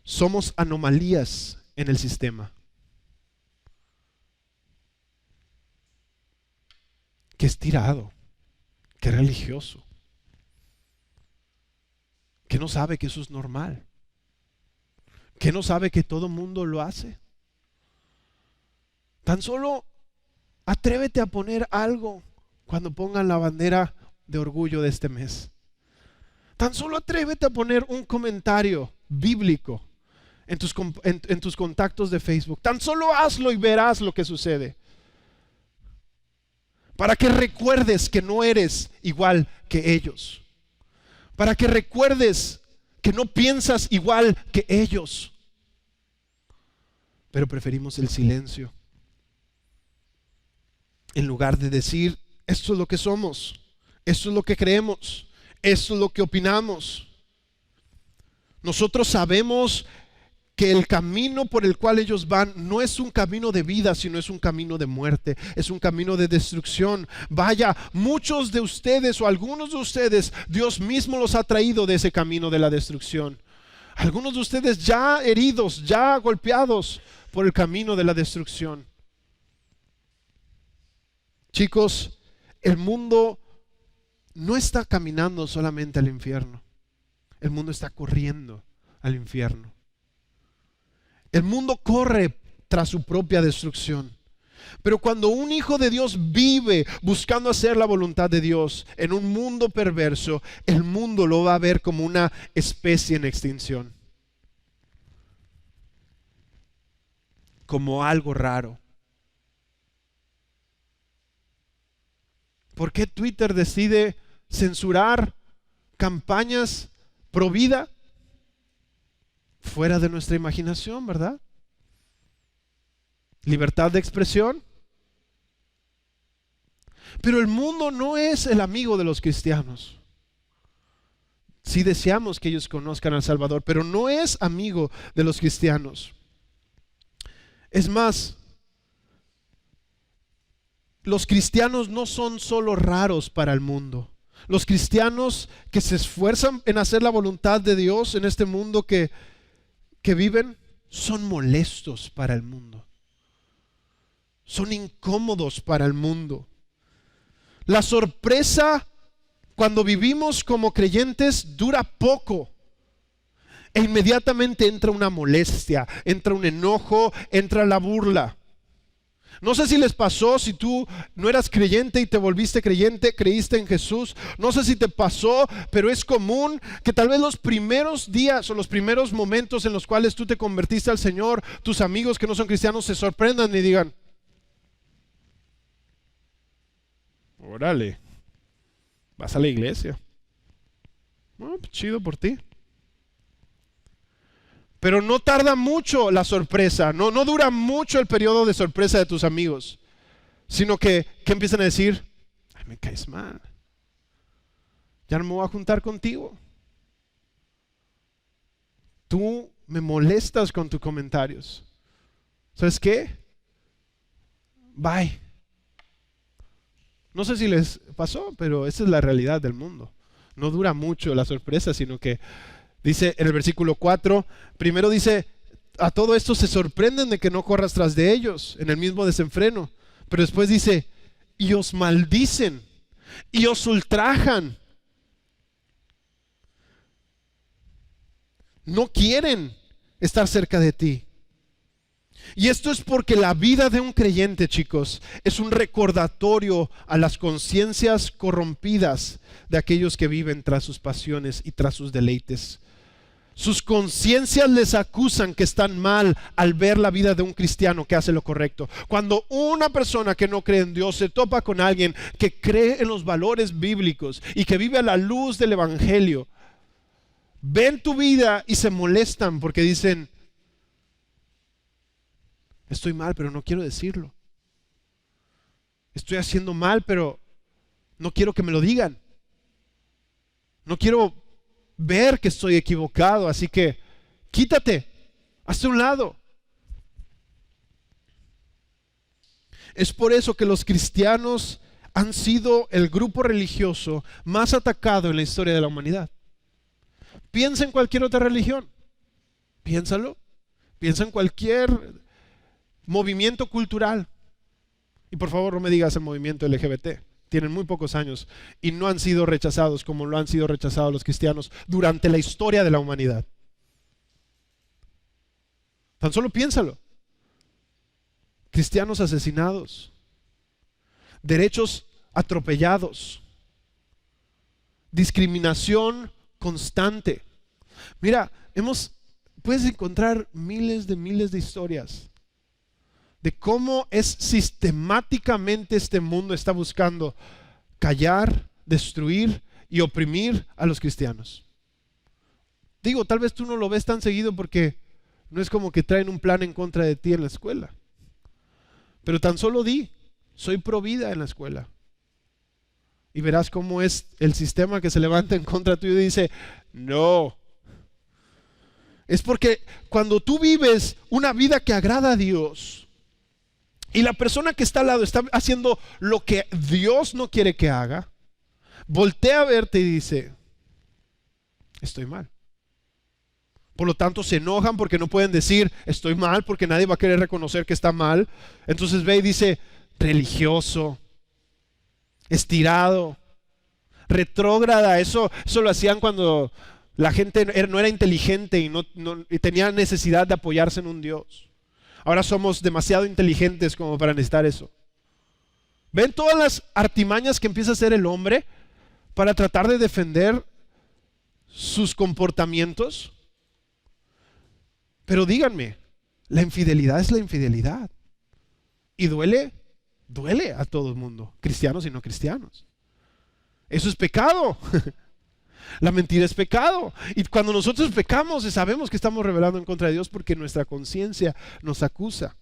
Somos anomalías en el sistema. Qué estirado, qué religioso, que no sabe que eso es normal, que no sabe que todo mundo lo hace. Tan solo atrévete a poner algo cuando pongan la bandera de orgullo de este mes. Tan solo atrévete a poner un comentario bíblico en tus contactos de Facebook. Tan solo hazlo y verás lo que sucede. para que recuerdes que no eres igual que ellos, para que recuerdes que no piensas igual que ellos. Pero preferimos el silencio en lugar de decir: esto es lo que somos, esto es lo que creemos, esto es lo que opinamos. Nosotros sabemos que el camino por el cual ellos van no es un camino de vida, sino es un camino de muerte, es un camino de destrucción. Vaya, muchos de ustedes o algunos de ustedes, Dios mismo los ha traído de ese camino de la destrucción. Algunos de ustedes ya heridos, ya golpeados por el camino de la destrucción. Chicos, el mundo no está caminando solamente al infierno. El mundo está corriendo al infierno. El mundo corre tras su propia destrucción. Pero cuando un hijo de Dios vive buscando hacer la voluntad de Dios en un mundo perverso, el mundo lo va a ver como una especie en extinción, como algo raro. ¿Por qué Twitter decide censurar campañas pro vida? Fuera de nuestra imaginación, ¿verdad? Libertad de expresión. Pero el mundo no es el amigo de los cristianos. Sí deseamos que ellos conozcan al Salvador, pero no es amigo de los cristianos. Es más, los cristianos no son solo raros para el mundo. Los cristianos que se esfuerzan en hacer la voluntad de Dios en este mundo que viven, son molestos para el mundo. Son incómodos para el mundo. La sorpresa cuando vivimos como creyentes dura poco. E inmediatamente entra una molestia, entra un enojo, entra la burla. No sé si les pasó, si tú no eras creyente y te volviste creyente, creíste en Jesús. No sé si te pasó, pero es común que tal vez los primeros días o los primeros momentos en los cuales tú te convertiste al Señor, tus amigos que no son cristianos se sorprendan y digan: órale, vas a la iglesia. Oh, chido por ti. Pero no tarda mucho la sorpresa, no dura mucho el periodo de sorpresa de tus amigos, sino que empiezan a decir: ay, me caes mal, ya no me voy a juntar contigo, tú me molestas con tus comentarios, ¿sabes qué? Bye. No sé si les pasó, pero esa es la realidad del mundo. No dura mucho la sorpresa, sino que dice en el versículo 4, primero dice: a todo esto se sorprenden de que no corras tras de ellos en el mismo desenfreno. Pero después dice: y os maldicen y os ultrajan. No quieren estar cerca de ti. Y esto es porque la vida de un creyente, chicos, es un recordatorio a las conciencias corrompidas de aquellos que viven tras sus pasiones y tras sus deleites. Sus conciencias les acusan que están mal al ver la vida de un cristiano que hace lo correcto. Cuando una persona que no cree en Dios se topa con alguien que cree en los valores bíblicos y que vive a la luz del evangelio, ven tu vida y se molestan porque dicen: estoy mal, pero no quiero decirlo. Estoy haciendo mal, pero no quiero que me lo digan. No quiero ver que estoy equivocado, así que quítate, hazte a un lado. Es por eso que los cristianos han sido el grupo religioso más atacado en la historia de la humanidad. Piensa en cualquier otra religión, piénsalo, piensa en cualquier movimiento cultural. Y por favor no me digas el movimiento LGBT. Tienen muy pocos años y no han sido rechazados como lo han sido rechazados los cristianos durante la historia de la humanidad. Tan solo piénsalo. Cristianos asesinados, derechos atropellados, discriminación constante. Mira, puedes encontrar miles de historias de cómo es sistemáticamente este mundo está buscando callar, destruir y oprimir a los cristianos. Digo, tal vez tú no lo ves tan seguido porque no es como que traen un plan en contra de ti en la escuela. Pero tan solo soy pro vida en la escuela. Y verás cómo es el sistema que se levanta en contra tuyo y dice, no. Es porque cuando tú vives una vida que agrada a Dios y la persona que está al lado está haciendo lo que Dios no quiere que haga, voltea a verte y dice, estoy mal. Por lo tanto se enojan porque no pueden decir estoy mal, porque nadie va a querer reconocer que está mal. Entonces ve y dice religioso, estirado, retrógrada. Eso lo hacían cuando la gente no era inteligente y tenía necesidad de apoyarse en un Dios. Ahora somos demasiado inteligentes como para necesitar eso. ¿Ven todas las artimañas que empieza a hacer el hombre para tratar de defender sus comportamientos? Pero díganme, la infidelidad es la infidelidad. Y duele a todo el mundo, cristianos y no cristianos. Eso es pecado. La mentira es pecado. Y cuando nosotros pecamos, sabemos que estamos rebelando en contra de Dios porque nuestra conciencia nos acusa.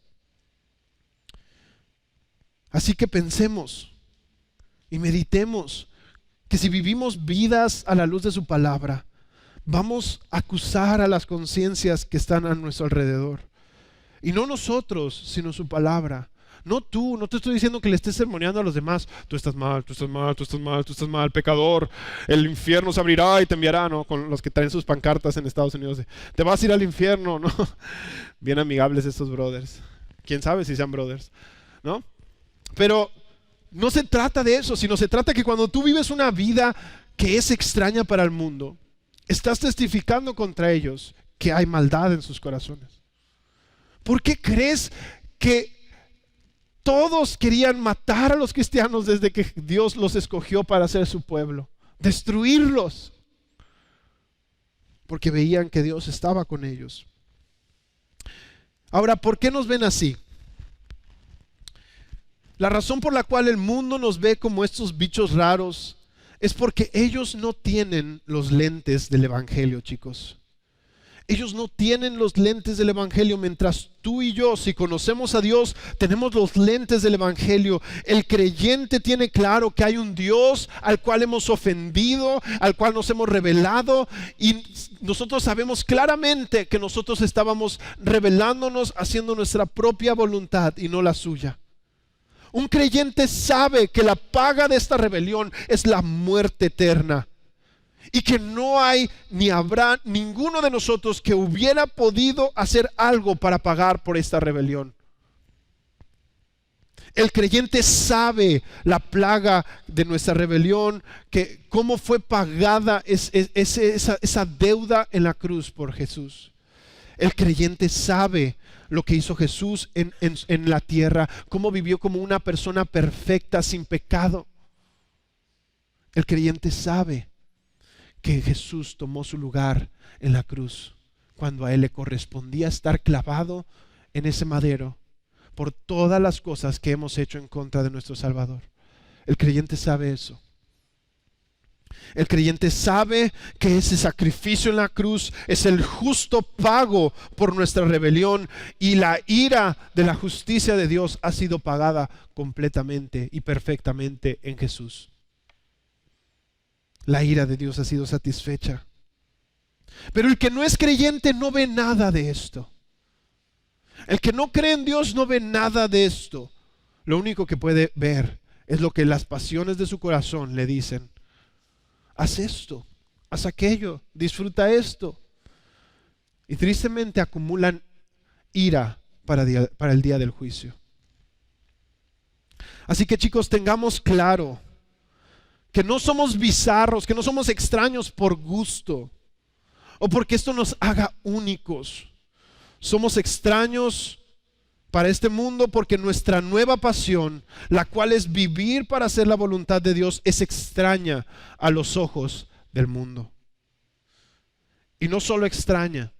Así que pensemos y meditemos que si vivimos vidas a la luz de su palabra, vamos a acusar a las conciencias que están a nuestro alrededor. Y no nosotros, sino su palabra. No tú, no te estoy diciendo que le estés sermoneando a los demás. Tú estás mal, tú estás mal, tú estás mal, tú estás mal, pecador. El infierno se abrirá y te enviará, ¿no? Con los que traen sus pancartas en Estados Unidos. Te vas a ir al infierno, ¿no? Bien amigables estos brothers. ¿Quién sabe si sean brothers? ¿No? Pero no se trata de eso, sino se trata que cuando tú vives una vida que es extraña para el mundo, estás testificando contra ellos que hay maldad en sus corazones. ¿Por qué crees que todos querían matar a los cristianos desde que Dios los escogió para ser su pueblo? Destruirlos. Porque veían que Dios estaba con ellos. Ahora, ¿por qué nos ven así? La razón por la cual el mundo nos ve como estos bichos raros es porque ellos no tienen los lentes del evangelio, chicos. Ellos no tienen los lentes del evangelio, mientras tú y yo, si conocemos a Dios, tenemos los lentes del evangelio. El creyente tiene claro que hay un Dios al cual hemos ofendido, al cual nos hemos rebelado, y nosotros sabemos claramente que nosotros estábamos rebelándonos, haciendo nuestra propia voluntad y no la suya. Un creyente sabe que la paga de esta rebelión es la muerte eterna y que no hay ni habrá ninguno de nosotros que hubiera podido hacer algo para pagar por esta rebelión. El creyente sabe la plaga de nuestra rebelión, que cómo fue pagada esa deuda en la cruz por Jesús. El creyente sabe lo que hizo Jesús en la tierra, cómo vivió como una persona perfecta, sin pecado. El creyente sabe que Jesús tomó su lugar en la cruz cuando a él le correspondía estar clavado en ese madero por todas las cosas que hemos hecho en contra de nuestro Salvador. El creyente sabe eso. El creyente sabe que ese sacrificio en la cruz es el justo pago por nuestra rebelión, y la ira de la justicia de Dios ha sido pagada completamente y perfectamente en Jesús. La ira de Dios ha sido satisfecha. Pero el que no es creyente no ve nada de esto. El que no cree en Dios no ve nada de esto. Lo único que puede ver es lo que las pasiones de su corazón le dicen. Haz esto, haz aquello, disfruta esto. Y tristemente acumulan ira para el día del juicio. Así que, chicos, tengamos claro que no somos bizarros, que no somos extraños por gusto o porque esto nos haga únicos. Somos extraños para este mundo porque nuestra nueva pasión, la cual es vivir para hacer la voluntad de Dios, es extraña a los ojos del mundo. Y no solo extraña,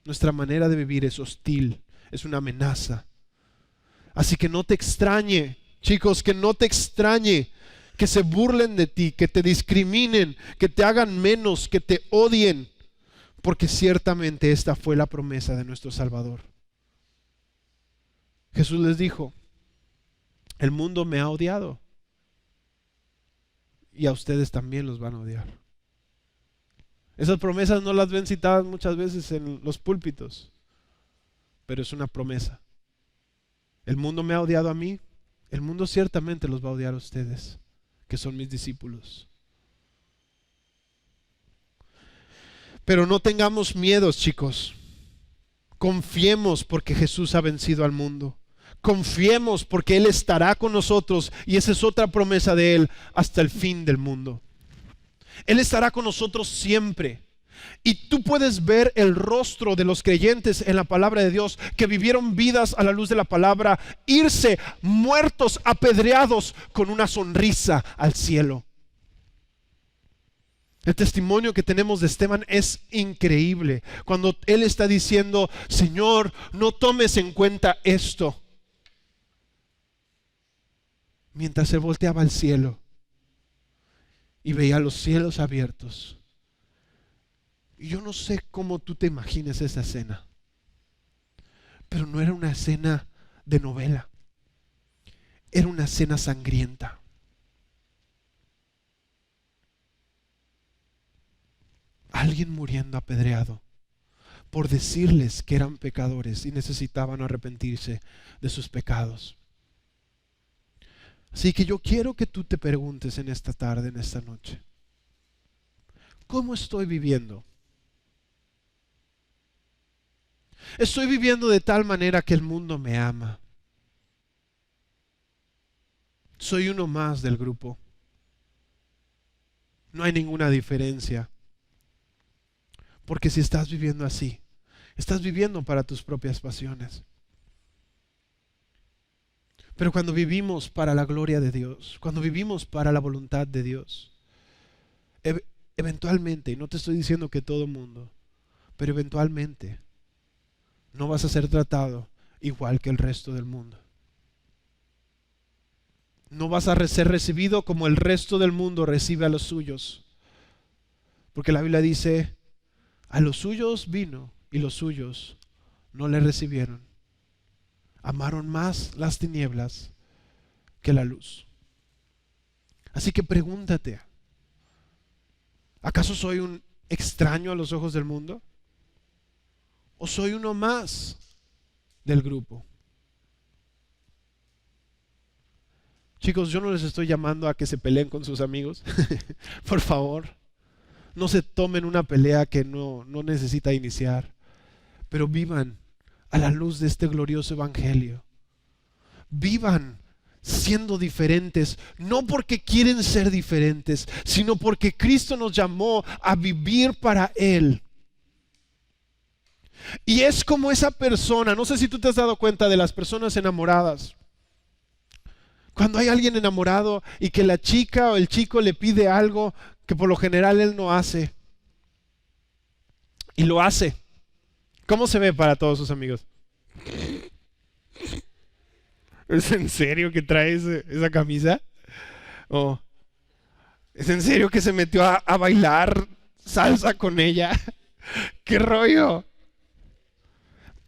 nuestra manera de vivir es hostil, es una amenaza. Así que no te extrañe, chicos, que no te extrañe que se burlen de ti, que te discriminen, que te hagan menos, que te odien, porque ciertamente esta fue la promesa de nuestro Salvador. Jesús les dijo: el mundo me ha odiado y a ustedes también los van a odiar. Esas promesas no las ven citadas muchas veces en los púlpitos, pero es una promesa. El mundo me ha odiado a mí, el mundo ciertamente los va a odiar a ustedes, que son mis discípulos. Pero no tengamos miedos, chicos. Confiemos porque Jesús ha vencido al mundo. Confiemos porque Él estará con nosotros, y esa es otra promesa de Él, hasta el fin del mundo. Él estará con nosotros siempre. Y tú puedes ver el rostro de los creyentes en la palabra de Dios, que vivieron vidas a la luz de la palabra, irse muertos, apedreados, con una sonrisa al cielo. El testimonio que tenemos de Esteban es increíble. Cuando él está diciendo: Señor, no tomes en cuenta esto, mientras se volteaba al cielo y veía los cielos abiertos. Y yo no sé cómo tú te imagines esa escena, pero no era una escena de novela, era una escena sangrienta. Alguien muriendo apedreado por decirles que eran pecadores y necesitaban arrepentirse de sus pecados. Así que yo quiero que tú te preguntes en esta tarde, en esta noche: ¿cómo estoy viviendo? ¿Estoy viviendo de tal manera que el mundo me ama? ¿Soy uno más del grupo? No hay ninguna diferencia. Porque si estás viviendo así, estás viviendo para tus propias pasiones. Pero cuando vivimos para la gloria de Dios, cuando vivimos para la voluntad de Dios, eventualmente, y no te estoy diciendo que todo mundo, pero eventualmente no vas a ser tratado igual que el resto del mundo. No vas a ser recibido como el resto del mundo recibe a los suyos. Porque la Biblia dice: a los suyos vino y los suyos no le recibieron. Amaron más las tinieblas que la luz. Así que pregúntate: ¿acaso soy un extraño a los ojos del mundo? ¿O soy uno más del grupo? Chicos, yo no les estoy llamando a que se peleen con sus amigos. Por favor, no se tomen una pelea que no necesita iniciar. Pero vivan a la luz de este glorioso evangelio. Vivan siendo diferentes, no porque quieren ser diferentes, sino porque Cristo nos llamó a vivir para Él. Y es como esa persona, no sé si tú te has dado cuenta de las personas enamoradas. Cuando hay alguien enamorado y que la chica o el chico le pide algo que por lo general él no hace, y lo hace, ¿cómo se ve para todos sus amigos? ¿Es en serio que trae esa camisa? ¿O es en serio que se metió a bailar salsa con ella? ¿Qué rollo?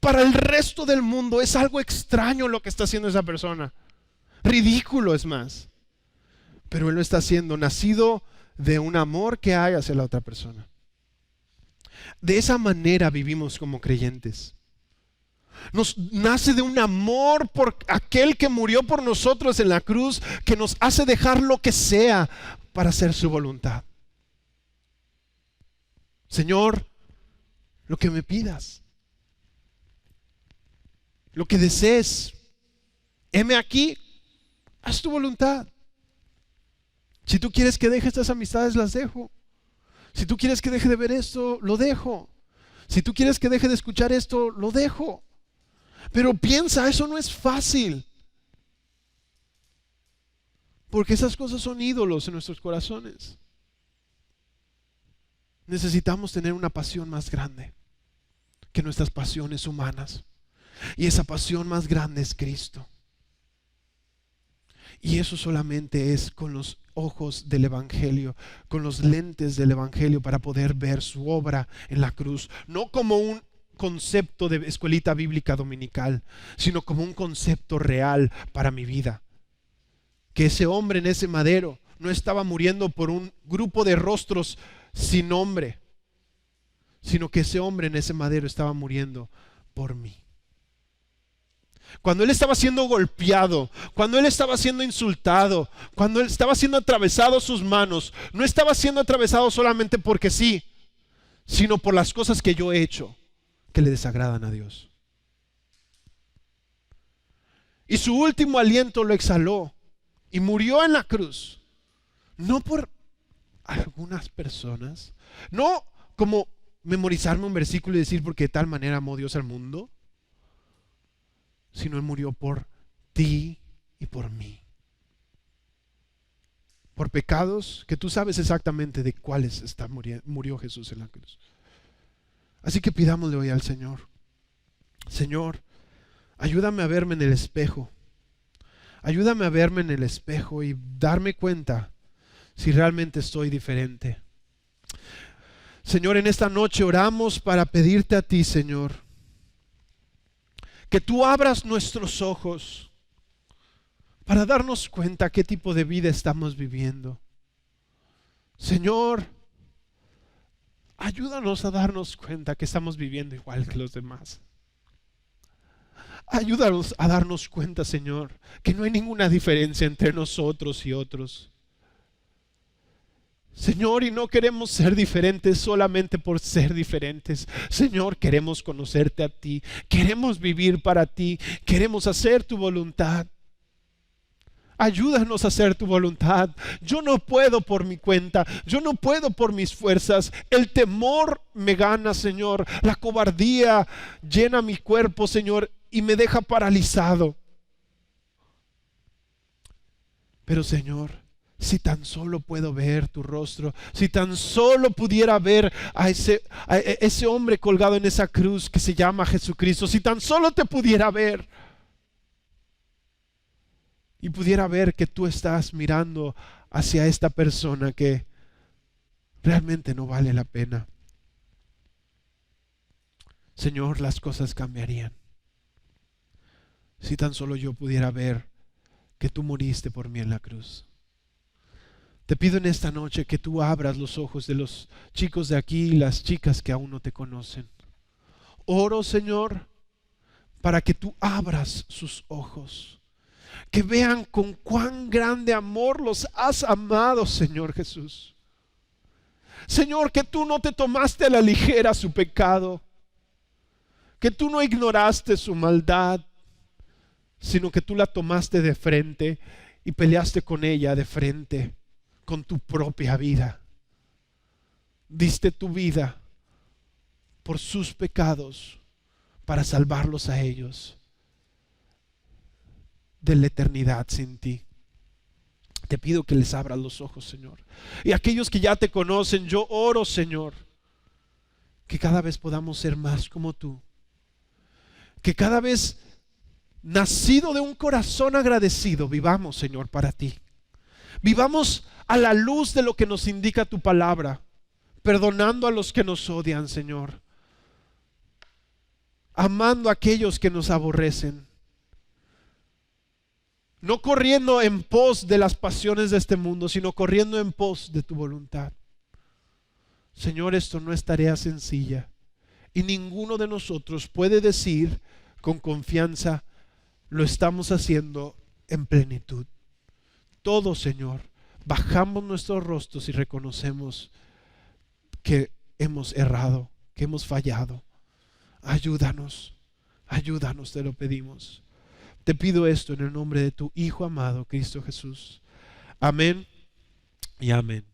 Para el resto del mundo es algo extraño lo que está haciendo esa persona. Ridículo, es más. Pero él lo está haciendo, nacido de un amor que hay hacia la otra persona. De esa manera vivimos como creyentes. Nos nace de un amor por aquel que murió por nosotros en la cruz, que nos hace dejar lo que sea para hacer su voluntad. Señor, lo que me pidas, lo que desees, heme aquí, haz tu voluntad. Si tú quieres que deje estas amistades, las dejo. Si tú quieres que deje de ver esto, lo dejo. Si tú quieres que deje de escuchar esto, lo dejo. Pero piensa, eso no es fácil. Porque esas cosas son ídolos en nuestros corazones. Necesitamos tener una pasión más grande que nuestras pasiones humanas. Y esa pasión más grande es Cristo. Y eso solamente es con los ojos del Evangelio, con los lentes del Evangelio, para poder ver su obra en la cruz, no como un concepto de escuelita bíblica dominical, sino como un concepto real para mi vida. Que ese hombre en ese madero no estaba muriendo por un grupo de rostros sin nombre, sino que ese hombre en ese madero estaba muriendo por mí. Cuando él estaba siendo golpeado, cuando él estaba siendo insultado, cuando él estaba siendo atravesado sus manos, no estaba siendo atravesado solamente porque sí, sino por las cosas que yo he hecho que le desagradan a Dios. Y su último aliento lo exhaló y murió en la cruz, no por algunas personas, no como memorizarme un versículo y decir porque de tal manera amó Dios al mundo, sino Él murió por ti y por mí. Por pecados que tú sabes exactamente de cuáles murió Jesús en la cruz. Así que pidámosle hoy al Señor: Señor, ayúdame a verme en el espejo. Ayúdame a verme en el espejo y darme cuenta si realmente estoy diferente. Señor, en esta noche oramos para pedirte a ti, Señor, que tú abras nuestros ojos para darnos cuenta qué tipo de vida estamos viviendo. Señor, ayúdanos a darnos cuenta que estamos viviendo igual que los demás. Ayúdanos a darnos cuenta, Señor, que no hay ninguna diferencia entre nosotros y otros. Señor, y no queremos ser diferentes solamente por ser diferentes. Señor, queremos conocerte a ti, queremos vivir para ti, queremos hacer tu voluntad. Ayúdanos a hacer tu voluntad. Yo no puedo por mi cuenta, yo no puedo por mis fuerzas. El temor me gana, Señor. La cobardía llena mi cuerpo, Señor, y me deja paralizado. Pero, Señor, si tan solo puedo ver tu rostro, si tan solo pudiera ver a ese hombre colgado en esa cruz que se llama Jesucristo, si tan solo te pudiera ver y pudiera ver que tú estás mirando hacia esta persona que realmente no vale la pena, Señor, las cosas cambiarían. Si tan solo yo pudiera ver que tú moriste por mí en la cruz. Te pido en esta noche que tú abras los ojos de los chicos de aquí y las chicas que aún no te conocen. Oro, Señor, para que tú abras sus ojos, que vean con cuán grande amor los has amado, Señor Jesús. Señor, que tú no te tomaste a la ligera su pecado, que tú no ignoraste su maldad, sino que tú la tomaste de frente y peleaste con ella de frente. Con tu propia vida. Diste tu vida por sus pecados para salvarlos a ellos de la eternidad sin ti. Te pido que les abras los ojos, Señor. Y aquellos que ya te conocen, yo oro, Señor, que cada vez podamos ser más como tú. Que cada vez, nacido de un corazón agradecido, vivamos, Señor, para ti. Vivamos a la luz de lo que nos indica tu palabra, perdonando a los que nos odian, Señor, amando a aquellos que nos aborrecen, no corriendo en pos de las pasiones de este mundo, sino corriendo en pos de tu voluntad. Señor, esto no es tarea sencilla y ninguno de nosotros puede decir con confianza: lo estamos haciendo en plenitud. Todos, Señor, bajamos nuestros rostros y reconocemos que hemos errado, que hemos fallado. Ayúdanos, ayúdanos, te lo pedimos. Te pido esto en el nombre de tu Hijo amado, Cristo Jesús. Amén y amén.